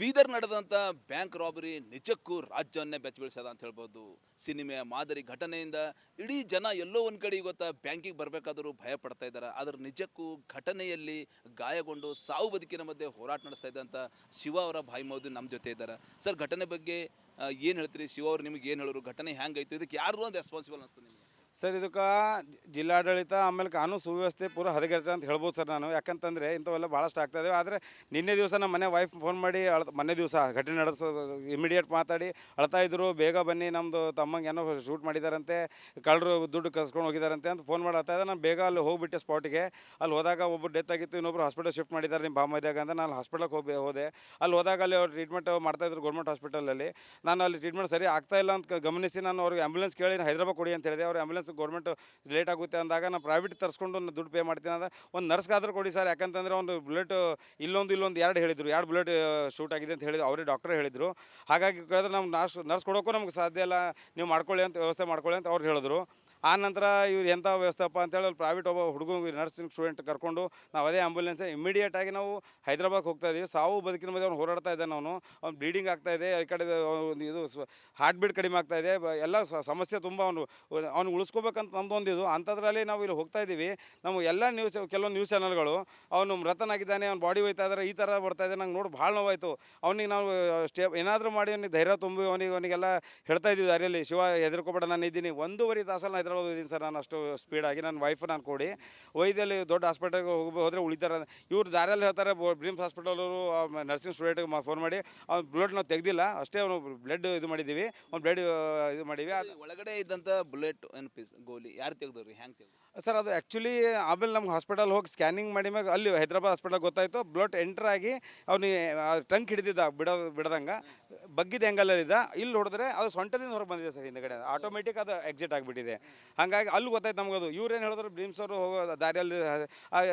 ಬೀದರ್ ನಡೆದಂಥ bank robbery ನಿಜಕ್ಕೂ ರಾಜ್ಯವನ್ನೇ ಬೆಚ್ಚಬೀಳಿಸದ ಅಂತ ಹೇಳ್ಬೋದು. ಸಿನಿಮೆಯ ಮಾದರಿ ಘಟನೆಯಿಂದ ಇಡೀ ಜನ ಎಲ್ಲೋ ಒಂದು ಕಡೆ ಇವತ್ತು ಬ್ಯಾಂಕಿಗೆ ಬರಬೇಕಾದರೂ ಭಯ ಪಡ್ತಾ ಇದ್ದಾರೆ. ಆದರೆ ನಿಜಕ್ಕೂ ಘಟನೆಯಲ್ಲಿ ಗಾಯಗೊಂಡು ಸಾವು ಬದುಕಿನ ಮಧ್ಯೆ ಹೋರಾಟ ನಡೆಸ್ತಾ ಇದ್ದಂಥ ಶಿವ ಅವರ ಭಾಯಿ ಮೋದಿ ನಮ್ಮ ಜೊತೆ ಇದ್ದಾರೆ. ಸರ್, ಘಟನೆ ಬಗ್ಗೆ ಏನು ಹೇಳ್ತೀರಿ? ಶಿವ ಅವರು ನಿಮಗೆ ಏನು ಹೇಳಿದ್ರು? ಘಟನೆ ಹೆಂಗಾಯ್ತು? ಇದಕ್ಕೆ ಯಾರು ಒಂದು ರೆಸ್ಪಾನ್ಸಿಬಲ್ ಅನಿಸ್ತು ನಿಮಗೆ? ಸರ್, ಇದಕ್ಕೆ ಜಿಲ್ಲಾಡಳಿತ ಆಮೇಲೆ ಕಾನೂನು ಸುವ್ಯವಸ್ಥೆ ಪೂರ ಹದಗೆಟ್ಟ ಅಂತ ಹೇಳ್ಬೋದು ಸರ್. ನಾನು ಯಾಕಂತಂದರೆ ಇಂಥವೆಲ್ಲ ಭಾಳಷ್ಟು ಆಗ್ತಾಯಿದೆ. ಆದರೆ ನಿನ್ನೆ ದಿವಸ ನಮ್ಮ ಮನೆ ವೈಫ್ ಫೋನ್ ಮಾಡಿ ಮೊನ್ನೆ ದಿವಸ ಘಟನೆ ನಡೆಸೋ ಇಮಿಡಿಯೇಟ್ ಮಾತಾಡಿ ಅಳ್ತಾಯಿದ್ರು, ಬೇಗ ಬನ್ನಿ, ನಮ್ಮದು ತಮ್ಮಂಗೆ ಏನೋ ಶೂಟ್ ಮಾಡಿದಾರಂತೆ, ಕಳ್ಳರು ದುಡ್ಡು ಕಸ್ಕೊಂಡು ಹೋಗಿದಾರಂತೆ ಅಂತ ಫೋನ್ ಮಾಡಿ ಇದ್ದೆ. ನಾನು ಬೇಗ ಅಲ್ಲಿ ಹೋಗಿಬಿಟ್ಟೆ ಸ್ಪಾಟಿಗೆ. ಅಲ್ಲಿ ಹೋದಾಗ ಒಬ್ಬರು ಡೆತ್ ಆಗಿತ್ತು, ಇನ್ನೊಬ್ರು ಹಾಸ್ಪಿಟಲ್ ಶಿಫ್ಟ್ ಮಾಡಿದ್ದಾರೆ ನಿಮ್ಮ ಬಾಮೈದಾಗ ಅಂತ. ನಾನು ಹಾಸ್ಪಿಟಲ್ಗೆ ಹೋದೆ. ಅಲ್ಲಿ ಹೋದಾಗ ಅಲ್ಲಿ ಅವ್ರು ಟ್ರೀಟ್ಮೆಂಟ್ ಮಾಡ್ತಾಯಿದ್ರು ಗೌರ್ಮೆಂಟ್ ಹಾಸ್ಪಿಟಲಲ್ಲಿ. ನಾನು ಅಲ್ಲಿ ಟ್ರೀಟ್ಮೆಂಟ್ ಸರಿ ಆಗ್ತಾಯಿಲ್ಲ ಅಂತ ಗಮನಿಸಿ ನಾನು ಅವ್ರಿಗೆ ಆ್ಯಂಬುಲೆನ್ಸ್ ಕೇಳಿ ಹೈದರಾಬಾದ್ ಕೊಡಿ ಅಂತ ಹೇಳಿದೆ. ಅವ್ರು ಆ್ಯಂಬುಲೆನ್ಸ್ ಗೌರ್ಮೆಂಟ್ ಲೇಟ್ ಆಗುತ್ತೆ ಅಂದಾಗ ನಾನು ಪ್ರೈವೇಟ್ ತರಿಸ್ಕೊಂಡು ದುಡ್ಡು ಪೇ ಮಾಡ್ತೀನಿ ಅಂತ. ಒಂದು ನರ್ಸ್ಗಾದ್ರೂ ಕೊಡಿ ಸರ್, ಯಾಕಂತಂದರೆ ಒಂದು ಬುಲೆಟ್ ಇಲ್ಲೊಂದು ಎರಡು ಹೇಳಿದರು, 2 ಬುಲೆಟ್ ಶೂಟ್ ಆಗಿದೆ ಅಂತ ಹೇಳಿದ್ರು, ಅವರೇ ಡಾಕ್ಟ್ರೇ ಹೇಳಿದರು. ಹಾಗಾಗಿ ಕೇಳಿದ್ರೆ ನಮ್ಗೆ ನರ್ಸ್ ಕೊಡೋಕ್ಕೂ ನಮ್ಗೆ ಸಾಧ್ಯ ಇಲ್ಲ, ನೀವು ಮಾಡ್ಕೊಳ್ಳಿ ಅಂತ ವ್ಯವಸ್ಥೆ ಮಾಡ್ಕೊಳ್ಳಿ ಅಂತ ಅವ್ರು ಹೇಳಿದ್ರು. ಆ ನಂತರ ಇವ್ರು ಎಂಥ ವ್ಯವಸ್ಥೆಪ್ಪ ಅಂತೇಳಿ ಅಲ್ಲಿ ಪ್ರೈವೇಟ್ ಒಬ್ಬ ಹುಡುಗ ನರ್ಸಿಂಗ್ ಸ್ಟೂಡೆಂಟ್ ಕರ್ಕೊಂಡು ನಾವು ಅದೇ ಆ್ಯಂಬುಲೆನ್ಸ್ ಇಮಿಡಿಯೇಟಾಗಿ ನಾವು ಹೈದರಾಬಾದ್ಗೆ ಹೋಗ್ತಾ ಇದ್ದೀವಿ. ಸಾವು ಬದುಕಿನ ಮಧ್ಯೆ ಅವ್ನು ಹೋರಾಡ್ತಾ ಇದ್ದಾನೆ. ಅವ್ನು ಬ್ಲೀಡಿಂಗ್ ಆಗ್ತಾಯಿದೆ, ಈ ಕಡೆ ಇದು ಹಾರ್ಟ್ ಬೀಟ್ ಕಡಿಮೆ ಆಗ್ತಾಯಿದೆ, ಎಲ್ಲ ಸಮಸ್ಯೆ ತುಂಬ. ಅವ್ನು ಉಳಿಸ್ಕೋಬೇಕಂತ ನಮ್ಮದೊಂದು ಇದು. ಅಂಥದ್ರಲ್ಲಿ ನಾವು ಇಲ್ಲಿ ಹೋಗ್ತಾ ಇದ್ದೀವಿ. ನಾವು ಎಲ್ಲ ಕೆಲವೊಂದು ನ್ಯೂಸ್ ಚಾನಲ್ಗಳು ಅವನು ಮೃತನಾಗಿದ್ದಾನೆ, ಅವ್ನು ಬಾಡಿ ಹೋಯ್ತಾ ಇದ್ದಾರೆ, ಈ ಥರ ಬರ್ತಾ ಇದೆ. ನಂಗೆ ನೋಡಿ ಭಾಳ ನೋವಾಯಿತು. ಅವನಿಗೆ ನಾವು ಏನಾದರೂ ಮಾಡಿ ಅವನಿಗೆ ಧೈರ್ಯ ತುಂಬಿ ಅವನಿಗೆಲ್ಲ ಹೇಳ್ತಾ ಇದ್ದೀವಿ ದಾರಿಯಲ್ಲಿ, ಶಿವ ಹೆದರ್ಕೋಬೇಡ, ನಾನು ಇದ್ದೀನಿ. 1.5 ತಾಸಲ್ಲಿ ಹೈದರಾಬಾದ್ ಹೋಗಿದ್ದೀನಿ ಸರ್ ನಾನು, ಅಷ್ಟು ಸ್ಪೀಡಾಗಿ. ನನ್ನ ವೈಫ್ ನಾನು ಕೂಡಿ ಒಯ್ದಲ್ಲಿ ದೊಡ್ಡ ಹಾಸ್ಪಿಟಲ್ಗೆ ಹೋದರೆ ಉಳಿತಾರೆ. ಇವ್ರು ದಾರಿಯಲ್ಲಿ ಹೇಳ್ತಾರೆ, ಬ್ರಿಮ್ಸ್ ಹಾಸ್ಪಿಟಲವರು ನರ್ಸಿಂಗ್ ಸ್ಟೂಡೆಂಟ್ಗೆ ಫೋನ್ ಮಾಡಿ ಅವ್ನು ಬ್ಲಡ್ ನಾವು ತೆಗೆದಿಲ್ಲ, ಅಷ್ಟೇ ಅವನು ಬ್ಲಡ್ ಇದು ಮಾಡಿದ್ದೀವಿ, ಅವ್ನು ಬ್ಲಡ್ ಇದು ಮಾಡೀವಿ. ಒಳಗಡೆ ಇದ್ದಂಥ ಬುಲೆಟ್ ಏನು ಗೋಲಿ ಯಾರು ತೆಗೆದ್ರಿ? ಹೆಂಗೆ ತೆಗೆದು ಸರ್? ಅದು ಆ್ಯಕ್ಚುಲಿ ಆಮೇಲೆ ನಮ್ಗೆ ಹಾಸ್ಪಿಟಲ್ ಹೋಗಿ ಸ್ಕ್ಯಾನಿಂಗ್ ಮಾಡಿ ಮ್ಯಾಗ ಅಲ್ಲಿ ಹೈದರಾಬಾದ್ ಹಾಸ್ಪಿಟಲ್ ಗೊತ್ತಾಯಿತು, ಬ್ಲಡ್ ಎಂಟರ್ ಆಗಿ ಅವ್ನಿಗೆ ಟಂಕ್ ಹಿಡಿದಿದ್ದ ಬಿಡದಂಗೆ ಬಗ್ಗಿದ ಆ್ಯಂಗಲಲ್ಲಿದ್ದ. ಇಲ್ಲಿ ಹೊಡೆದ್ರೆ ಅದು ಸೊಂಟದಿಂದ ಹೊರಗೆ ಬಂದಿದೆ ಸರ್, ಹಿಂದ್ಗಡೆ ಆಟೋಮೆಟಿಕ್ ಅದು ಎಕ್ಸಿಟ್ ಆಗಿಬಿಟ್ಟಿದೆ. ಹಾಗಾಗಿ ಅಲ್ಲಿ ಗೊತ್ತಾಯ್ತು ನಮಗದು. ಇವ್ರೇನು ಹೇಳಿದ್ರು, ಬ್ರಿಮ್ಸ್ ಅವರು ಹೋಗೋ ದಾರಿಯಲ್ಲಿ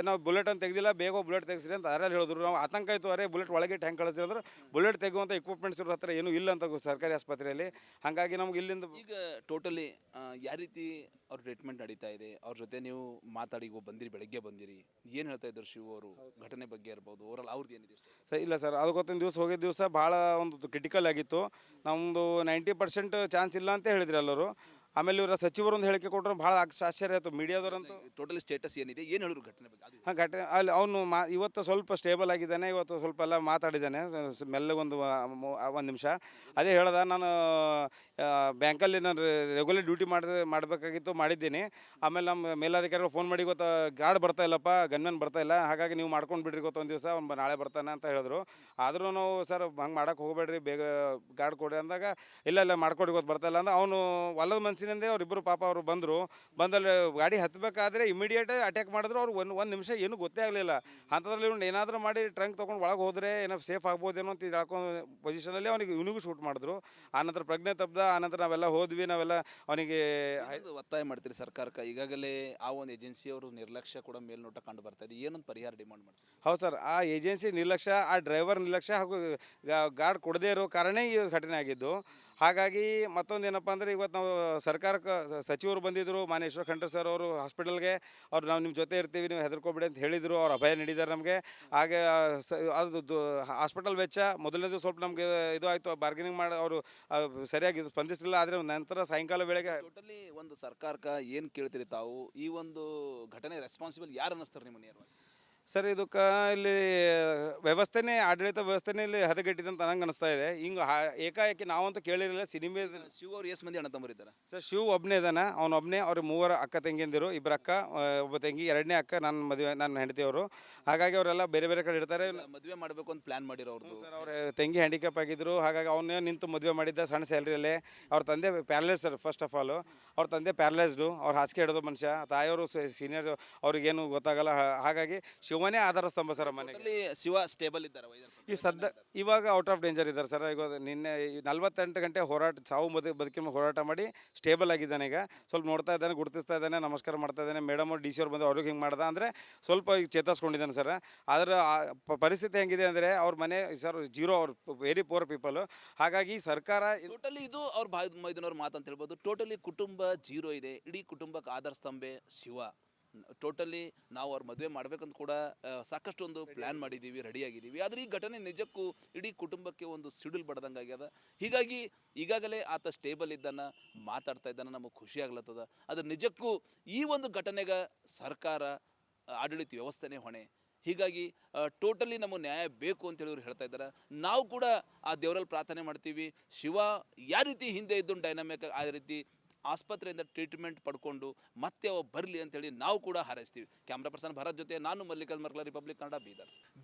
ನಾವು ಬುಲೆಟ್ ಅಂತ ತೆಗೆದಿಲ್ಲ, ಬೇಗ ಬುಲೆಟ್ ತೆಗೆಸಿರಿ ಅಂತ ದಾರಿಯಲ್ಲಿ ಹೇಳಿದ್ರು. ನಾವು ಆತಂಕ ಆಯಿತು, ಅರೆ ಬುಲೆಟ್ ಒಳಗೆ ಟ್ಯಾಂಕ್ ಕಳಿಸಿದ್ರು, ಬುಲೆಟ್ ತೆಗೆಯುವಂಥ ಇಕ್ವಿಪ್ಮೆಂಟ್ಸ್ ಇರೋ ಹತ್ರ ಏನೂ ಇಲ್ಲ ಅಂತ ಸರ್ಕಾರಿ ಆಸ್ಪತ್ರೆಯಲ್ಲಿ. ಹಾಗಾಗಿ ನಮ್ಗೆ ಇಲ್ಲಿಂದ ಈಗ ಟೋಟಲಿ ಯಾವ ರೀತಿ ಅವ್ರ ಟ್ರೀಟ್ಮೆಂಟ್ ನಡೀತಾ ಇದೆ? ಅವ್ರ ಜೊತೆ ನೀವು ಮಾತಾಡಿ ಬಂದಿರಿ, ಬೆಳಗ್ಗೆ ಬಂದಿರಿ, ಏನು ಹೇಳ್ತಾ ಇದ್ರು ಶಿವ ಅವರು ಘಟನೆ ಬಗ್ಗೆ ಇರ್ಬೋದು, ಓವರಾಲ್ ಅವ್ರದ್ದು ಏನಿದೆ? ಸರ್, ಇಲ್ಲ ಸರ್, ಅದು ಗೊತ್ತಿನ ದಿವಸ ಹೋಗಿದ್ದ ದಿವಸ ಭಾಳ ಒಂದು ಕ್ರಿಟಿಕಲ್ ಆಗಿತ್ತು. ನಮ್ಮದು 90% ಚಾನ್ಸ್ ಇಲ್ಲ ಅಂತ ಹೇಳಿದ್ರು ಎಲ್ಲರೂ. ಆಮೇಲೆ ಇವರ ಸಚಿವರು ಒಂದು ಹೇಳಿಕೆ ಕೊಟ್ಟರು, ಭಾಳ ಆಶ್ಚರ್ಯ ಆಯಿತು ಮೀಡಿಯಾದವರಂತೂ. ಟೋಟಲಿ ಸ್ಟೇಟಸ್ ಏನಿದೆ, ಏನು ಹೇಳಿದ್ರು ಘಟನೆ ಬಗ್ಗೆ? ಹಾಂ, ಘಟನೆ ಅಲ್ಲಿ ಅವನು ಇವತ್ತು ಸ್ವಲ್ಪ ಸ್ಟೇಬಲ್ ಆಗಿದ್ದಾನೆ, ಇವತ್ತು ಸ್ವಲ್ಪ ಎಲ್ಲ ಮಾತಾಡಿದ್ದಾನೆ ಮೆಲ್ಲಗೊಂದು 1 ನಿಮಿಷ. ಅದೇ ಹೇಳ್ದ, ನಾನು ಬ್ಯಾಂಕಲ್ಲಿ ನಾನು ರೆಗ್ಯುಲರ್ ಡ್ಯೂಟಿ ಮಾಡಬೇಕಾಗಿತ್ತು, ಮಾಡಿದ್ದೀನಿ. ಆಮೇಲೆ ನಮ್ಮ ಮೇಲಾಧಿಕಾರಿಗಳು ಫೋನ್ ಮಾಡಿ, ಇವತ್ತು ಗಾರ್ಡ್ ಬರ್ತಾ ಇಲ್ಲಪ್ಪ, ಗನ್ಮನ್ ಬರ್ತಾ ಇಲ್ಲ, ಹಾಗಾಗಿ ನೀವು ಮಾಡ್ಕೊಂಡು ಬಿಡ್ರಿ, ಒಂದು ದಿವಸ ಅವ್ನು ನಾಳೆ ಬರ್ತಾನೆ ಅಂತ ಹೇಳಿದ್ರು. ಆದರೂ ನಾವು ಸರ್ ಹಂಗೆ ಮಾಡೋಕ್ಕೆ ಹೋಗಬೇಡ್ರಿ, ಬೇಗ ಗಾರ್ಡ್ ಕೊಡಿ ಅಂದಾಗ, ಇಲ್ಲ ಮಾಡ್ಕೊಡಿ, ಇವತ್ತು ಬರ್ತಾ ಇಲ್ಲ ಅಂದ್ರೆ ಅವನು ಒಲ್ಲದ ಮನಸ್ಸಿನಿಂದ ಅವರಿಬ್ಬರು ಪಾಪ ಅವರು ಬಂದಲ್ಲಿ ಗಾಡಿ ಹತ್ತಬೇಕಾದ್ರೆ ಇಮಿಡಿಯೇಟ್ ಅಟ್ಯಾಕ್ ಮಾಡಿದ್ರು. ಅವ್ರು ಒಂದು ನಿಮಿಷ ಏನೂ ಗೊತ್ತೇ ಆಗಲಿಲ್ಲ. ಅಂಥದ್ರಲ್ಲಿ ಇವ್ನು ಏನಾದರೂ ಮಾಡಿ ಟ್ರಂಕ್ ತೊಗೊಂಡು ಒಳಗೆ ಹೋದರೆ ಏನೋ ಸೇಫ್ ಆಗ್ಬೋದೇನೋ ಅಂತ ಹೇಳ್ಕೊಂಡು ಪೊಸಿಷನಲ್ಲಿ ಇವನಿಗೂ ಶೂಟ್ ಮಾಡಿದ್ರು. ಆನಂತರ ಪ್ರಜ್ಞೆ ತಪ್ಪದ. ಆನಂತರ ನಾವೆಲ್ಲ ಹೋದ್ವಿ, ನಾವೆಲ್ಲ ಅವನಿಗೆ ಒತ್ತಾಯ ಮಾಡ್ತೀರಿ ಸರ್ಕಾರಕ್ಕೆ? ಈಗಾಗಲೇ ಆ ಒಂದು ಏಜೆನ್ಸಿಯವರು ನಿರ್ಲಕ್ಷ್ಯ ಕೂಡ ಮೇಲ್ನೋಟ ಕಂಡು ಬರ್ತಾ ಇದೆ, ಏನೊಂದು ಪರಿಹಾರ ಡಿಮಾಂಡ್ ಮಾಡ್ತೀವಿ? ಹೌದು ಸರ್, ಆ ಏಜೆನ್ಸಿ ನಿರ್ಲಕ್ಷ್ಯ, ಆ ಡ್ರೈವರ್ ನಿರ್ಲಕ್ಷ್ಯ ಹಾಗೂ ಗಾರ್ಡ್ ಕೊಡದೇ ಇರೋ ಕಾರಣ ಈ ಘಟನೆ ಆಗಿದ್ದು. ಹಾಗಾಗಿ ಮತ್ತೊಂದು ಏನಪ್ಪ ಅಂದರೆ, ಇವತ್ತು ನಾವು ಸರ್ಕಾರಕ್ಕೆ ಸಚಿವರು ಬಂದಿದ್ದರು, ಮಾನ್ಯ ಈಶ್ವರ್ ಖಂಡ್ರೆ ಸರ್ ಅವರು ಹಾಸ್ಪಿಟಲ್ಗೆ. ಅವ್ರು ನಾವು ನಿಮ್ಮ ಜೊತೆ ಇರ್ತೀವಿ, ನೀವು ಹೆದರ್ಕೋಬೇಡಿ ಅಂತ ಹೇಳಿದರು. ಅವ್ರು ಅಭಯ ನೀಡಿದ್ದಾರೆ ನಮಗೆ. ಹಾಗೆ ಅದು ಹಾಸ್ಪಿಟಲ್ ವೆಚ್ಚ ಮೊದಲನೇದು ಸ್ವಲ್ಪ ನಮಗೆ ಇದು ಆಯಿತು, ಬಾರ್ಗೇನಿಂಗ್ ಮಾಡಿ ಅವರು ಸರಿಯಾಗಿ ಸ್ಪಂದಿಸಲಿಲ್ಲ. ಆದರೆ ನಂತರ ಸಾಯಂಕಾಲ ವೇಳೆಗೆ ಟೋಟಲಿ ಒಂದು ಸರ್ಕಾರಕ್ಕೆ ಏನು ಕೇಳ್ತೀರಿ ತಾವು? ಈ ಒಂದು ಘಟನೆ ರೆಸ್ಪಾನ್ಸಿಬಲ್ ಯಾರು ಅನ್ನಿಸ್ತಾರೆ ನಿಮ್ಮ ನೇರವಾಗಿ? ಸರ್, ಇದಕ್ಕೆ ಇಲ್ಲಿ ವ್ಯವಸ್ಥೆನೇ, ಆಡಳಿತ ವ್ಯವಸ್ಥೆನೇ ಇಲ್ಲಿ ಹದಗೆಟ್ಟಿದೆ ಅಂತ ನಂಗೆ ಅನಿಸ್ತಾ ಇದೆ. ಹಿಂಗೆ ಏಕಾಏಕಿ ನಾವಂತೂ ಕೇಳಿರಲಿಲ್ಲ. ಸಿನಿಮೆ ಶಿವ ಅವ್ರು ಎಷ್ಟು ಮಂದಿ ಅಣ್ಣ ತಮ್ಮರಿದ್ದಾರೆ? ಸರ್, ಶಿವ್ ಒಬ್ಬನೇ ಇದ್ದಾನೆ, ಅವನೊಬ್ಬನೇ. ಅವ್ರು 3 ಅಕ್ಕ ತಂಗಿಯಂದಿರು, 2 ಅಕ್ಕ, ಒಬ್ಬ ತಂಗಿ, 2ನೇ ಅಕ್ಕ ನನ್ನ ಹೆಂಡತಿಯವರು. ಹಾಗಾಗಿ ಅವರೆಲ್ಲ ಬೇರೆ ಬೇರೆ ಕಡೆ ಇರ್ತಾರೆ. ಮದುವೆ ಮಾಡಬೇಕು ಅಂತ ಪ್ಲ್ಯಾನ್ ಮಾಡಿರೋ ಅವ್ರದ್ದು. ಸರ್, ಅವ್ರ ತಂಗಿ ಹ್ಯಾಂಡಿಕ್ಯಾಪ್ ಆಗಿದ್ದರು. ಹಾಗಾಗಿ ಅವನ್ನೇ ನಿಂತು ಮದುವೆ ಮಾಡಿದ್ದ ಸಣ್ಣ ಸ್ಯಾಲ್ರಿಯಲ್ಲೇ. ಅವ್ರ ತಂದೆ paralyse sir, first of all ಅವ್ರ ತಂದೆ ಪ್ಯಾರಲೈಸ್ಡು. ಅವ್ರು ಹಾಸಿಗೆ ಹಿಡಿದು ಮನುಷ್ಯ, ತಾಯಿಯವರು ಸೀನಿಯರ್, ಅವ್ರಿಗೇನು ಗೊತ್ತಾಗಲ್ಲ. ಹಾಗಾಗಿ ಶಿವನೇ ಆಧಾರ ಸ್ತಂಭ ಸರ್ ಮನೆಗೆ. ಶಿವ ಸ್ಟೇಬಲ್ ಇದ್ದಾರೆ ಈ ಇವಾಗ ಔಟ್ ಆಫ್ ಡೇಂಜರ್ ಇದ್ದಾರೆ ಸರ್. ಈಗ ನಿನ್ನೆ 48 ಗಂಟೆ ಹೋರಾಟ, ಸಾವು ಬದುಕಿನ ಹೋರಾಟ ಮಾಡಿ ಸ್ಟೇಬಲ್ ಆಗಿದ್ದಾನೆ. ಈಗ ಸ್ವಲ್ಪ ನೋಡ್ತಾ ಇದ್ದಾನೆ, ಗುರುತಿಸ್ತಾ ಇದ್ದಾನೆ, ನಮಸ್ಕಾರ ಮಾಡ್ತಾ ಇದ್ದಾನೆ. ಮೇಡಮ್ ಅವ್ರು, DC ಅವ್ರು ಬಂದು ಅವ್ರಿಗೆ ಹಿಂಗೆ ಮಾಡ್ದ ಅಂದರೆ ಸ್ವಲ್ಪ ಈಗ ಚೇತರಿಸ್ಕೊಂಡಿದ್ದಾನೆ ಸರ್. ಆದರೆ ಪರಿಸ್ಥಿತಿ ಹೆಂಗಿದೆ ಅಂದರೆ, ಅವ್ರ ಮನೆ ಸರ್ ಜೀರೋ, ಅವ್ರು ವೆರಿ ಪೂರ್ ಪೀಪಲ್. ಹಾಗಾಗಿ ಸರ್ಕಾರ ಟೋಟಲಿ ಇದು ಅವ್ರ ಮೈದನವ್ರ ಮಾತು ಅಂತ ಹೇಳ್ಬೋದು. ಟೋಟಲಿ ಕುಟುಂಬ ಜೀರೋ ಇದೆ, ಇಡೀ ಕುಟುಂಬಕ್ಕೆ ಆಧಾರ ಸ್ತಂಭೆ ಶಿವ. ಟೋಟಲಿ ನಾವು ಅವ್ರ ಮದುವೆ ಮಾಡ್ಬೇಕಂತ ಕೂಡ ಸಾಕಷ್ಟು ಒಂದು ಪ್ಲ್ಯಾನ್ ಮಾಡಿದ್ದೀವಿ, ರೆಡಿಯಾಗಿದ್ದೀವಿ. ಆದರೆ ಈ ಘಟನೆ ನಿಜಕ್ಕೂ ಇಡೀ ಕುಟುಂಬಕ್ಕೆ ಒಂದು ಸಿಡಿಲು ಬಡ್ದಂಗೆ ಆಗ್ಯದ. ಹೀಗಾಗಿ ಈಗಾಗಲೇ ಆತ ಸ್ಟೇಬಲ್ ಇದ್ದಾನ, ಮಾತಾಡ್ತಾ ಇದ್ದಾನ, ನಮಗೆ ಖುಷಿ ಆಗ್ಲತ್ತದ. ಅದು ನಿಜಕ್ಕೂ ಈ ಒಂದು ಘಟನೆಗೆ ಸರ್ಕಾರ, ಆಡಳಿತ ವ್ಯವಸ್ಥೆನೇ ಹೊಣೆ. ಹೀಗಾಗಿ ಟೋಟಲಿ ನಮಗೆ ನ್ಯಾಯ ಬೇಕು ಅಂತೇಳಿ ಇವ್ರು ಹೇಳ್ತಾ ಇದ್ದಾರೆ. ನಾವು ಕೂಡ ಆ ದೇವರಲ್ಲಿ ಪ್ರಾರ್ಥನೆ ಮಾಡ್ತೀವಿ, ಶಿವ ಯಾವ ರೀತಿ ಹಿಂದೆ ಇದ್ದು ಡೈನಾಮಿಕ್ ಆ ರೀತಿ ಆಸ್ಪತ್ರೆಯಿಂದ ಟ್ರೀಟ್ಮೆಂಟ್ ಪಡ್ಕೊಂಡು ಮತ್ತೆ ಅವ ಬರಲಿ ಅಂತೇಳಿ ನಾವು ಕೂಡ ಹಾರೈಸ್ತೀವಿ. ಕ್ಯಾಮ್ರಾ ಪರ್ಸನ್ ಭರತ್ ಜೊತೆ ನಾನು ಮಲ್ಲಿಕಲ್ ಮರ್ಕಲ, ರಿಪಬ್ಲಿಕ್ ಕನ್ನಡ,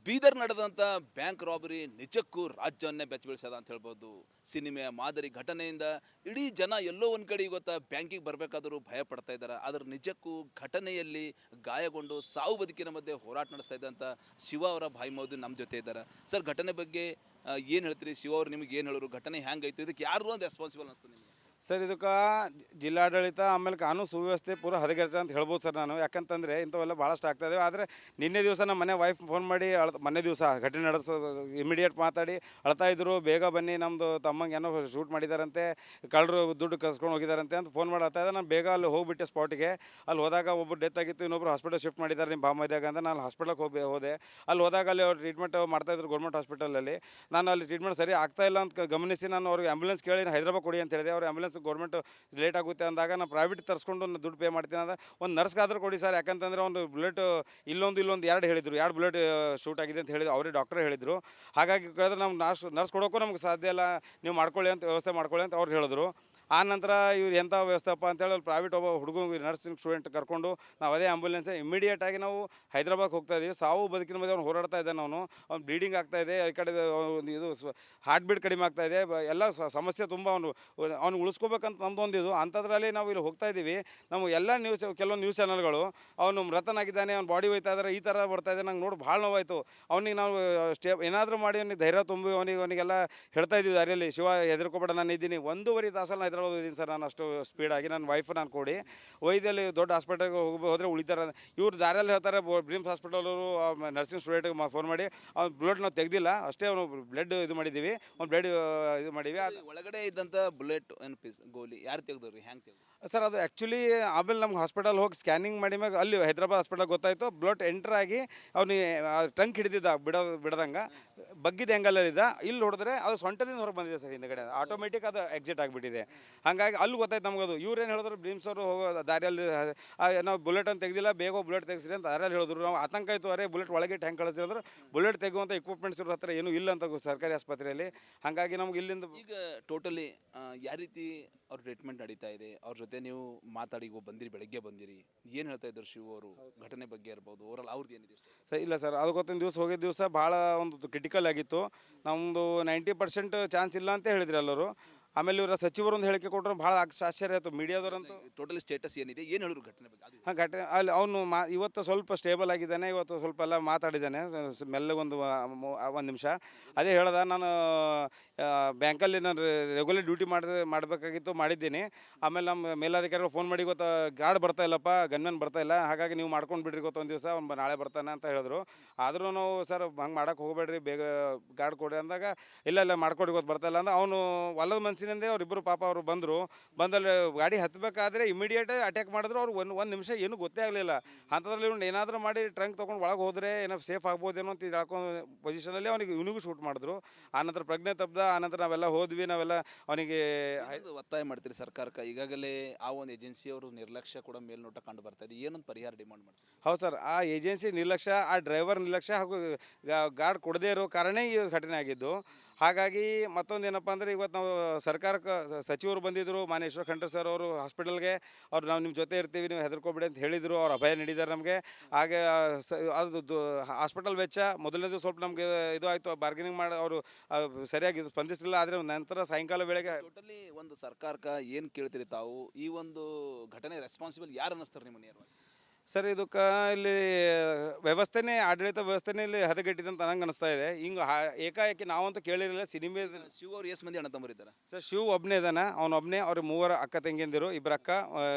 ಬೀದರ್ ನಡೆದಂಥ ಬ್ಯಾಂಕ್ ರಾಬರಿ ನಿಜಕ್ಕೂ ರಾಜ್ಯವನ್ನೇ ಬೆಚ್ಚಬೀಳಿಸ್ಯದ ಅಂತ ಹೇಳ್ಬೋದು. ಸಿನಿಮೆಯ ಮಾದರಿ ಘಟನೆಯಿಂದ ಇಡೀ ಜನ ಎಲ್ಲೋ ಒಂದು ಕಡೆ ಇವತ್ತು ಬ್ಯಾಂಕಿಗೆ ಬರಬೇಕಾದರೂ ಭಯ ಪಡ್ತಾ ಇದ್ದಾರೆ. ಆದರೆ ನಿಜಕ್ಕೂ ಘಟನೆಯಲ್ಲಿ ಗಾಯಗೊಂಡು ಸಾವು ಬದುಕಿನ ಮಧ್ಯೆ ಹೋರಾಟ ನಡೆಸ್ತಾ ಇದ್ದಂಥ ಶಿವ ಅವರ ಭಾಯಿ ಮೋದಿ ನಮ್ಮ ಜೊತೆ ಇದ್ದಾರೆ. ಸರ್, ಘಟನೆ ಬಗ್ಗೆ ಏನು ಹೇಳ್ತೀರಿ? ಶಿವ ಅವ್ರು ನಿಮ್ಗೆ ಏನು ಹೇಳೋರು? ಘಟನೆ ಹೆಂಗಾಯ್ತು? ಇದಕ್ಕೆ ಯಾರು ಒಂದು ರೆಸ್ಪಾನ್ಸಿಬಲ್ ಅನಿಸ್ತು ನಿಮಗೆ? ಸರ್, ಇದಕ್ಕೆ ಜಿಲ್ಲಾಡಳಿತ ಆಮೇಲೆ ಕಾನೂನು ಸುವ್ಯವಸ್ಥೆ ಪೂರ ಹದಗೆಟ್ಟ ಅಂತ ಹೇಳ್ಬೋದು ಸರ್ ನಾನು. ಯಾಕಂತಂದರೆ ಇಂಥವೆಲ್ಲ ಭಾಳಷ್ಟು ಆಗ್ತಾಯಿದೆ. ಆದರೆ ನಿನ್ನೆ ದಿವಸ ನಮ್ಮ ಮನೆ ವೈಫ್ ಫೋನ್ ಮಾಡಿ ಮೊನ್ನೆ ದಿವಸ ಘಟನೆ ನಡೆಸೋ ಇಮಿಡಿಯೇಟ್ ಮಾತಾಡಿ ಅಳ್ತಾ ಇದ್ರು, ಬೇಗ ಬನ್ನಿ, ನಮ್ಮದು ತಮ್ಮಂಗೆ ಏನೋ ಶೂಟ್ ಮಾಡಿದಾರಂತೆ, ಕಳ್ಳರು ದುಡ್ಡು ಕಸ್ಕೊಂಡು ಹೋಗಿದಾರಂತೆ ಅಂತ ಫೋನ್ ಮಾಡ್ತಾ ಇದ್ದೆ. ನಾನು ಬೇಗ ಅಲ್ಲಿ ಹೋಗ್ಬಿಟ್ಟೆ ಸ್ಪಾಟಿಗೆ. ಅಲ್ಲಿ ಹೋದಾಗ ಒಬ್ಬರು ಡೆತ್ ಆಗಿತ್ತು, ಇನ್ನೊಬ್ರು ಹಾಸ್ಪಿಟಲ್ ಶಿಫ್ಟ್ ಮಾಡಿದ್ದಾರೆ ನಿಮ್ಮ ಬಾಮೈದಾಗ ಅಂತ. ನಾನು ಹಾಸ್ಪಿಟಲ್ಗೆ ಹೋದೆ. ಅಲ್ಲಿ ಹೋದಾಗ ಅಲ್ಲಿ ಅವ್ರು ಟ್ರೀಟ್ಮೆಂಟ್ ಮಾಡ್ತಾಯಿದ್ರು ಗೌರ್ಮೆಂಟ್ ಹಾಸ್ಪಿಟಲಲ್ಲಿ. ನಾನು ಅಲ್ಲಿ ಟ್ರೀಟ್ಮೆಂಟ್ ಸರಿ ಆಗ್ತಾಯಿಲ್ಲ ಅಂತ ಗಮನಿಸಿ ನಾನು ಅವ್ರಿಗೆ ಆ್ಯಂಬುಲೆನ್ಸ್ ಕೇಳಿ ಹೈದರಾಬಾದ್ ಕೊಡಿ ಅಂತ ಹೇಳಿದೆ. ಅವ್ರು ಆ್ಯಂಬುಲೆನ್ಸ್ ಗೌರ್ಮೆಂಟ್ ಲೇಟ್ ಆಗುತ್ತೆ ಅಂದಾಗ ನಾನು ಪ್ರೈವೇಟ್ ತರಿಸ್ಕೊಂಡು ದುಡ್ಡು ಪೇ ಮಾಡ್ತೀನಿ ಅಂದ್ರೆ ಒಂದು ನರ್ಸ್ಗಾದ್ರೂ ಕೊಡಿ ಸರ್, ಯಾಕಂತಂದರೆ ಒಂದು ಬುಲೆಟ್ ಇಲ್ಲೊಂದು ಎರಡು ಹೇಳಿದರು, 2 ಬುಲೆಟ್ ಶೂಟ್ ಆಗಿದೆ ಅಂತ ಹೇಳಿದ್ರು, ಅವರೇ ಡಾಕ್ಟರ್ ಹೇಳಿದರು. ಹಾಗಾಗಿ ಕೇಳಿದ್ರೆ ನಮ್ಗೆ ನರ್ಸ್ ಕೊಡೋಕ್ಕೂ ನಮ್ಗೆ ಸಾಧ್ಯ ಇಲ್ಲ, ನೀವು ಮಾಡ್ಕೊಳ್ಳಿ ಅಂತ ವ್ಯವಸ್ಥೆ ಮಾಡ್ಕೊಳ್ಳಿ ಅಂತ ಅವ್ರು ಹೇಳಿದ್ರು. ಆ ನಂತರ ಇವ್ರು ಎಂಥ ವ್ಯವಸ್ಥೆಪ್ಪ ಅಂತೇಳಿ ಅಲ್ಲಿ ಪ್ರೈವೇಟ್ ಒಬ್ಬ ಹುಡುಗ ನರ್ಸಿಂಗ್ ಸ್ಟೂಡೆಂಟ್ ಕರ್ಕೊಂಡು ನಾವು ಅದೇ ಆಂಬುಲೆನ್ಸ್ ಇಮಿಡಿಯೇಟಾಗಿ ನಾವು ಹೈದರಾಬಾದ್ಗೆ ಹೋಗ್ತಾ ಇದ್ದೀವಿ. ಸಾವು ಬದುಕಿನ ಮಧ್ಯೆ ಅವ್ನು ಹೋರಾಡ್ತಾ ಇದ್ದಾನೆ. ಅವ್ನು ಬ್ಲೀಡಿಂಗ್ ಆಗ್ತಾಯಿದೆ, ಈ ಕಡೆ ಇದು ಹಾರ್ಟ್ ಬೀಟ್ ಕಡಿಮೆ ಆಗ್ತಾಯಿದೆ, ಎಲ್ಲ ಸಮಸ್ಯೆ ತುಂಬ. ಅವ್ನು ಉಳಿಸ್ಕೋಬೇಕಂತ ನಮ್ಮದೊಂದು ಇದು. ಅಂಥದ್ರಲ್ಲಿ ನಾವು ಇಲ್ಲಿ ಹೋಗ್ತಾ ಇದ್ದೀವಿ. ನಮಗೆ ಎಲ್ಲ ಕೆಲವೊಂದು ನ್ಯೂಸ್ ಚಾನಲ್ಗಳು ಅವನು ಮೃತನಾಗಿದ್ದಾನೆ, ಅವ್ನು ಬಾಡಿ ಹೋಯ್ತಾ ಇದ್ದಾರೆ, ಈ ಥರ ಬರ್ತಾಯಿದೆ. ನಂಗೆ ನೋಡಿ ಭಾಳ ನೋವಾಯಿತು. ಅವನಿಗೆ ನಾವು ಏನಾದರೂ ಮಾಡಿ ಅವನಿಗೆ ಧೈರ್ಯ ತುಂಬಿ ಅವನಿಗೆಲ್ಲ ಹೇಳ್ತಾ ಇದ್ದೀವಿ ದಾರಿಯಲ್ಲಿ, ಶಿವ ಹೆದರ್ಕೋಬೇಡ, ನಾನು ಇದ್ದೀನಿ. 1.5 ತಾಸಲ್ಲಿ ಹೈದರಾಬಾದ್ ಇದ್ದೀನಿ ಸರ್ ನಾನು, ಅಷ್ಟು ಸ್ಪೀಡಾಗಿ. ನನ್ನ ವೈಫ್ ನಾನು ಕೂಡಿ ಒಯ್ದಲ್ಲಿ ದೊಡ್ಡ ಹಾಸ್ಪಿಟಲ್ಗೆ ಹೋದರೆ ಉಳಿತಾರೆ. ಇವ್ರು ದಾರಿಯಲ್ಲಿ ಹೇಳ್ತಾರೆ, ಬ್ರಿಮ್ಸ್ ಹಾಸ್ಪಿಟಲವರು ನರ್ಸಿಂಗ್ ಸ್ಟೂಡೆಂಟ್ಗೆ ಫೋನ್ ಮಾಡಿ ಅವ್ನು ಬ್ಲಡ್ ನಾವು ತೆಗೆದಿಲ್ಲ, ಅಷ್ಟೇ ಅವನು ಬ್ಲಡ್ ಇದು ಮಾಡಿದ್ದೀವಿ, ಅವ್ನು ಬ್ಲಡ್ ಇದು ಮಾಡೀವಿ. ಒಳಗಡೆ ಇದ್ದಂಥ ಬುಲೆಟ್ ಏನು ಪೀಸ್ ಗೋಲಿ ಯಾರು ತೆಗೆದ್ರಿ? ಹೆಂಗೆ ತೆಗೆದು ಸರ್? ಅದು ಆ್ಯಕ್ಚುಲಿ ಆಮೇಲೆ ನಮ್ಗೆ ಹಾಸ್ಪಿಟಲ್ ಹೋಗಿ ಸ್ಕ್ಯಾನಿಂಗ್ ಮಾಡಿ ಮ್ಯಾಗ ಅಲ್ಲಿ ಹೈದರಾಬಾದ್ ಹಾಸ್ಪಿಟಲ್ ಗೊತ್ತಾಯಿತು, ಬ್ಲಡ್ ಎಂಟರ್ ಆಗಿ ಅವನಿಗೆ ಟಂಕ್ ಹಿಡಿದಿದ್ದ ಬಿಡದಂಗೆ ಬಗ್ಗಿದ ಆ್ಯಂಗಲಲ್ಲಿದ್ದ. ಇಲ್ಲಿ ಹೊಡೆದ್ರೆ ಅದು ಸೊಂಟದಿಂದ ಹೊರಗೆ ಬಂದಿದೆ ಸರ್, ಹಿಂದಗಡೆ ಆಟೋಮೆಟಿಕ್ ಅದು ಎಕ್ಸಿಟ್ ಆಗಿಬಿಟ್ಟಿದೆ. ಹಾಗಾಗಿ ಅಲ್ಲಿ ಗೊತ್ತಾಯ್ತು ನಮಗದು. ಇವ್ರು ಏನು ಹೇಳಿದ್ರು, ಬ್ರೀಮ್ಸ್ ಅವರು ಹೋಗೋ ದಾರಿಯಲ್ಲಿ ನಾವು ಬುಲೆಟ್ ಅಂತ ತೆಗೆದಿಲ್ಲ, ಬೇಗ ಬುಲೆಟ್ ತೆಗೆಸಿರಿ ಅಂತ ದಾರಿಯಲ್ಲಿ ಹೇಳಿದ್ರು. ನಾವು ಆತಂಕ ಆಯಿತು, ಅರೆ ಬುಲೆಟ್ ಒಳಗೆ ಟ್ಯಾಂಕ್ ಕಳಿಸಿದ್ರು, ಬುಲೆಟ್ ತೆಗುವಂಥ ಇಕ್ವಿಪ್ಮೆಂಟ್ಸ್ ಇವ್ರ ಹತ್ರ ಏನೂ ಇಲ್ಲ ಅಂತ ಸರ್ಕಾರಿ ಆಸ್ಪತ್ರೆಯಲ್ಲಿ. ಹಾಗಾಗಿ ನಮ್ಗೆ ಇಲ್ಲಿಂದ ಈಗ ಟೋಟಲಿ ಯಾವ ರೀತಿ ಅವ್ರ ಟ್ರೀಟ್ಮೆಂಟ್ ನಡೀತಾ ಇದೆ? ಅವ್ರ ಜೊತೆ ನೀವು ಮಾತಾಡಿ ಬಂದಿರಿ, ಬೆಳಗ್ಗೆ ಬಂದಿರಿ, ಏನು ಹೇಳ್ತಾ ಇದ್ರು ಶಿವ ಅವರು ಘಟನೆ ಬಗ್ಗೆ ಇರ್ಬೋದು, ಓವರಾಲ್ ಅವ್ರದ್ದು ಏನಿದೆ? ಸರ್, ಇಲ್ಲ ಸರ್, ಅದು ಗೊತ್ತಿನ ದಿವಸ ಹೋಗಿದ್ದ ದಿವಸ ಭಾಳ ಒಂದು ಕ್ರಿಟಿಕಲ್ ಆಗಿತ್ತು. ನಮ್ಮದು 90% ಚಾನ್ಸ್ ಇಲ್ಲ ಅಂತ ಹೇಳಿದ್ರು ಎಲ್ಲರೂ. ಆಮೇಲೆ ಇವರ ಸಚಿವರು ಒಂದು ಹೇಳಿಕೆ ಕೊಟ್ಟರು, ಭಾಳ ಆಶ್ಚರ್ಯ ಆಯಿತು ಮೀಡಿಯಾದವ್ರಂತೂ. ಟೋಟಲ್ ಸ್ಟೇಟಸ್ ಏನಿದೆ, ಏನು ಹೇಳಿದ್ರು ಘಟನೆ ಬಗ್ಗೆ? ಹಾಂ, ಘಟನೆ ಅಲ್ಲಿ ಅವನು ಇವತ್ತು ಸ್ವಲ್ಪ ಸ್ಟೇಬಲ್ ಆಗಿದ್ದಾನೆ, ಇವತ್ತು ಸ್ವಲ್ಪ ಎಲ್ಲ ಮಾತಾಡಿದ್ದಾನೆ ಮೆಲ್ಲಗೊಂದು 1 ನಿಮಿಷ. ಅದೇ ಹೇಳ್ದೆ, ನಾನು ಬ್ಯಾಂಕಲ್ಲಿ ನಾನು ರೆಗ್ಯುಲರ್ ಡ್ಯೂಟಿ ಮಾಡಬೇಕಾಗಿತ್ತು, ಮಾಡಿದ್ದೀನಿ. ಆಮೇಲೆ ನಮ್ಮ ಮೇಲಾಧಿಕಾರಿಗಳು ಫೋನ್ ಮಾಡಿ, ಇವತ್ತು ಗಾರ್ಡ್ ಬರ್ತಾ ಇಲ್ಲಪ್ಪ, ಗನ್ಮನ್ ಬರ್ತಾ ಇಲ್ಲ, ಹಾಗಾಗಿ ನೀವು ಮಾಡ್ಕೊಂಡು ಬಿಡ್ರಿ, ಇವತ್ತು 1 ದಿವಸ, ಅವ್ನು ನಾಳೆ ಬರ್ತಾನೆ ಅಂತ ಹೇಳಿದ್ರು. ಆದರೂ ನಾವು ಸರ್ ಹಂಗೆ ಮಾಡೋಕೆ ಹೋಗಬೇಡ್ರಿ, ಬೇಗ ಗಾರ್ಡ್ ಕೊಡಿ ಅಂದಾಗ, ಇಲ್ಲ ಮಾಡ್ಕೊಡಿ, ಇವತ್ತು ಬರ್ತಾ ಇಲ್ಲ ಅಂದ್ರೆ ಅವನು ಒಲ್ಲದ ಮನಸ್ಸಿನಿಂದ ಅವರಿಬ್ಬರು ಪಾಪ ಅವರು ಬಂದಲ್ಲಿ ಗಾಡಿ ಹತ್ತಬೇಕಾದ್ರೆ ಇಮಿಡಿಯೇಟ್ ಅಟ್ಯಾಕ್ ಮಾಡಿದ್ರು. ಅವ್ರು ಒಂದು ನಿಮಿಷ ಏನೂ ಗೊತ್ತೇ ಆಗಲಿಲ್ಲ. ಅಂಥದ್ರಲ್ಲಿ ಇವ್ನು ಏನಾದರೂ ಮಾಡಿ ಟ್ರಂಕ್ ತೊಗೊಂಡು ಒಳಗೆ ಹೋದರೆ ಏನೋ ಸೇಫ್ ಆಗ್ಬೋದೇನೋ ಅಂತ ಹೇಳ್ಕೊಂಡು ಪೊಸಿಷನಲ್ಲಿ ಇವನಿಗೂ ಶೂಟ್ ಮಾಡಿದ್ರು. ಆನಂತರ ಪ್ರಜ್ಞೆ ತಪ್ಪದ. ಆನಂತರ ನಾವೆಲ್ಲ ಹೋದ್ವಿ, ನಾವೆಲ್ಲ ಅವನಿಗೆ ಒತ್ತಾಯ ಮಾಡ್ತೀರಿ ಸರ್ಕಾರಕ್ಕೆ? ಈಗಾಗಲೇ ಆ ಒಂದು ಏಜೆನ್ಸಿಯವರು ನಿರ್ಲಕ್ಷ್ಯ ಕೂಡ ಮೇಲ್ನೋಟ ಕಂಡು ಬರ್ತಾ ಇದೆ, ಏನೊಂದು ಪರಿಹಾರ ಡಿಮಾಂಡ್ ಮಾಡ್ತೀವಿ? ಹೌದು ಸರ್, ಆ ಏಜೆನ್ಸಿ ನಿರ್ಲಕ್ಷ್ಯ, ಆ ಡ್ರೈವರ್ ನಿರ್ಲಕ್ಷ್ಯ ಹಾಗೂ ಗಾರ್ಡ್ ಕೊಡದೇ ಇರೋ ಕಾರಣ ಈ ಘಟನೆ ಆಗಿದ್ದು. ಹಾಗಾಗಿ ಮತ್ತೊಂದು ಏನಪ್ಪ ಅಂದರೆ, ಇವತ್ತು ನಾವು ಸರ್ಕಾರಕ್ಕೆ ಸಚಿವರು ಬಂದಿದ್ದರು, ಮಾನ್ಯ ಈಶ್ವರ್ ಖಂಡ್ರೆ ಸರ್ ಅವರು ಹಾಸ್ಪಿಟಲ್ಗೆ. ಅವ್ರು ನಾವು ನಿಮ್ಮ ಜೊತೆ ಇರ್ತೀವಿ, ನೀವು ಹೆದರ್ಕೋಬೇಡಿ ಅಂತ ಹೇಳಿದರು. ಅವ್ರು ಅಭಯ ನೀಡಿದ್ದಾರೆ ನಮಗೆ. ಹಾಗೆ ಅದು ಹಾಸ್ಪಿಟಲ್ ವೆಚ್ಚ ಮೊದಲನೇದು ಸ್ವಲ್ಪ ನಮಗೆ ಇದು ಆಯಿತು, ಬಾರ್ಗೇನಿಂಗ್ ಮಾಡಿ ಅವರು ಸರಿಯಾಗಿ ಸ್ಪಂದಿಸಲಿಲ್ಲ. ಆದರೆ ನಂತರ ಸಾಯಂಕಾಲ ವೇಳೆಗೆ ಟೋಟಲಿ ಒಂದು ಸರ್ಕಾರಕ್ಕೆ ಏನು ಕೇಳ್ತೀರಿ ತಾವು? ಈ ಒಂದು ಘಟನೆ ರೆಸ್ಪಾನ್ಸಿಬಲ್ ಯಾರು ಅನ್ನಿಸ್ತಾರೆ ನಿಮ್ಮ ನೇರವಾಗಿ? ಸರ್, ಇದಕ್ಕೆ ಇಲ್ಲಿ ವ್ಯವಸ್ಥೆನೇ, ಆಡಳಿತ ವ್ಯವಸ್ಥೆನೇ ಇಲ್ಲಿ ಹದಗೆಟ್ಟಿದೆ ಅಂತ ನಂಗೆ ಅನಿಸ್ತಾ ಇದೆ. ಹಿಂಗೆ ಏಕಾಏಕಿ ನಾವಂತೂ ಕೇಳಿರಲಿಲ್ಲ. ಸಿನಿಮೆ ಶಿವ ಅವ್ರು ಎಷ್ಟು ಮಂದಿ ಅಣ್ಣ ತಮ್ಮರಿದ್ದಾರೆ? ಸರ್, ಶಿವ್ ಒಬ್ಬನೇ ಇದ್ದಾನೆ, ಅವನೊಬ್ಬನೇ. ಅವ್ರ 3 ಅಕ್ಕ ತಂಗಿಯಂದಿರು, 2 ಅಕ್ಕ,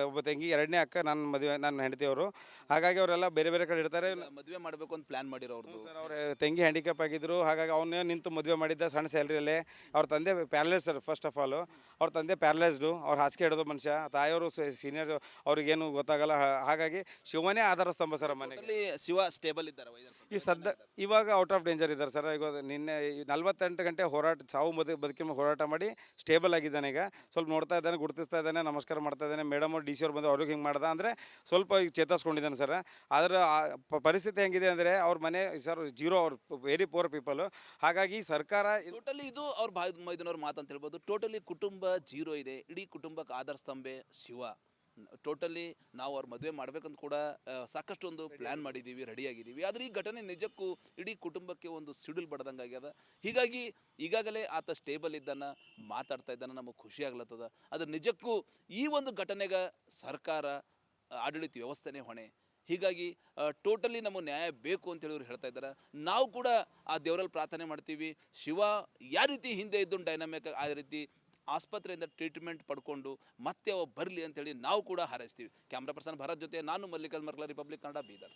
ಒಬ್ಬ ತಂಗಿ, 2ನೇ ಅಕ್ಕ ನನ್ನ ಹೆಂಡತಿಯವರು. ಹಾಗಾಗಿ ಅವರೆಲ್ಲ ಬೇರೆ ಬೇರೆ ಕಡೆ ಇರ್ತಾರೆ. ಮದುವೆ ಮಾಡಬೇಕು ಅಂತ ಪ್ಲ್ಯಾನ್ ಮಾಡಿರೋ ಅವ್ರದ್ದು. ಸರ್, ಅವ್ರ ತಂಗಿ ಹ್ಯಾಂಡಿಕ್ಯಾಪ್ ಆಗಿದ್ದರು. ಹಾಗಾಗಿ ಅವನ್ನೇ ನಿಂತು ಮದುವೆ ಮಾಡಿದ್ದ ಸಣ್ಣ ಸ್ಯಾಲ್ರಿಯಲ್ಲೇ. ಅವ್ರ ತಂದೆ paralyse sir, first of all ಅವ್ರ ತಂದೆ ಪ್ಯಾರಲೈಸ್ಡು. ಅವ್ರು ಹಾಸಿಗೆ ಹಿಡಿದು ಮನುಷ್ಯ. ತಾಯಿಯವರು ಸೀನಿಯರ್, ಅವ್ರಿಗೇನು ಗೊತ್ತಾಗಲ್ಲ. ಹಾಗಾಗಿ ಶಿವ ಶಿವನೇ ಆಧಾರ ಸ್ತಂಭ ಸರ್ ಮನೆಗೆ. Totally ಶಿವ ಸ್ಟೇಬಲ್ ಇದ್ದಾರೆ ಈ ಇವಾಗ ಔಟ್ ಆಫ್ ಡೇಂಜರ್ ಇದ್ದಾರೆ ಸರ್. ಈಗ ನಿನ್ನೆ 48 ಗಂಟೆ ಹೋರಾಟ, ಸಾವು ಬದುಕಿನ ಹೋರಾಟ ಮಾಡಿ ಸ್ಟೇಬಲ್ ಆಗಿದ್ದಾನೆ. ಈಗ ಸ್ವಲ್ಪ ನೋಡ್ತಾ ಇದ್ದಾನೆ, ಗುರುತಿಸ್ತಾ ಇದ್ದಾನೆ, ನಮಸ್ಕಾರ ಮಾಡ್ತಾ ಇದ್ದಾನೆ. ಮೇಡಮ್ ಅವ್ರು DC ಅವ್ರು ಬಂದು ಅವ್ರಿಗೆ ಹಿಂಗೆ ಮಾಡ್ದ ಅಂದರೆ ಸ್ವಲ್ಪ ಈಗ ಚೇತರಿಸ್ಕೊಂಡಿದ್ದಾನೆ ಸರ್. ಆದರೆ ಪರಿಸ್ಥಿತಿ ಹೆಂಗಿದೆ ಅಂದರೆ ಅವ್ರ ಮನೆ ಸರ್ ಜೀರೋ, ಅವ್ರು ವೆರಿ ಪೂರ್ ಪೀಪಲು. ಹಾಗಾಗಿ ಸರ್ಕಾರ ಟೋಟಲಿ ಇದು ಅವ್ರ ಮೈದನವ್ರ ಮಾತು ಅಂತ ಹೇಳ್ಬೋದು. ಟೋಟಲಿ ಕುಟುಂಬ ಜೀರೋ ಇದೆ, ಇಡೀ ಕುಟುಂಬಕ್ಕೆ ಆಧಾರ ಸ್ತಂಭೆ ಶಿವ. ಟೋಟಲಿ ನಾವು ಅವ್ರ ಮದುವೆ ಮಾಡ್ಬೇಕಂತ ಕೂಡ ಸಾಕಷ್ಟು ಒಂದು ಪ್ಲ್ಯಾನ್ ಮಾಡಿದ್ದೀವಿ, ರೆಡಿ ಆಗಿದ್ದೀವಿ. ಆದರೆ ಈ ಘಟನೆ ನಿಜಕ್ಕೂ ಇಡೀ ಕುಟುಂಬಕ್ಕೆ ಒಂದು ಸಿಡಿಲ್ ಬಡ್ದಂಗೆ ಆಗ್ಯದ. ಹೀಗಾಗಿ ಈಗಾಗಲೇ ಆತ ಸ್ಟೇಬಲ್ ಇದ್ದಾನ, ಮಾತಾಡ್ತಾ ಇದ್ದಾನ, ನಮಗೆ ಖುಷಿ ಆಗ್ಲತ್ತದ. ಅದು ನಿಜಕ್ಕೂ ಈ ಒಂದು ಘಟನೆಗೆ ಸರ್ಕಾರ, ಆಡಳಿತ ವ್ಯವಸ್ಥೆನೇ ಹೊಣೆ. ಹೀಗಾಗಿ ಟೋಟಲಿ ನಮಗೆ ನ್ಯಾಯ ಬೇಕು ಅಂತ ಹೇಳಿದ್ರು ಹೇಳ್ತಾ ಇದ್ದಾರೆ. ನಾವು ಕೂಡ ಆ ದೇವರಲ್ಲಿ ಪ್ರಾರ್ಥನೆ ಮಾಡ್ತೀವಿ, ಶಿವ ಯಾವ ರೀತಿ ಹಿಂದೆ ಇದ್ದು ಡೈನಾಮಿಕ್ ಆ ರೀತಿ ಆಸ್ಪತ್ರೆಯಿಂದ ಟ್ರೀಟ್ಮೆಂಟ್ ಪಡ್ಕೊಂಡು ಮತ್ತೆ ಅವ ಬರಲಿ ಅಂತೇಳಿ ನಾವು ಕೂಡ ಹಾರೈಸ್ತೀವಿ. ಕ್ಯಾಮ್ರಾ ಪರ್ಸನ್ ಭರತ್ ಜೊತೆ ನಾನು ಮಲ್ಲಿಕಲ್ ಮರ್ಕಲ, ರಿಪಬ್ಲಿಕ್ ಕನ್ನಡ, ಬೀದರ್.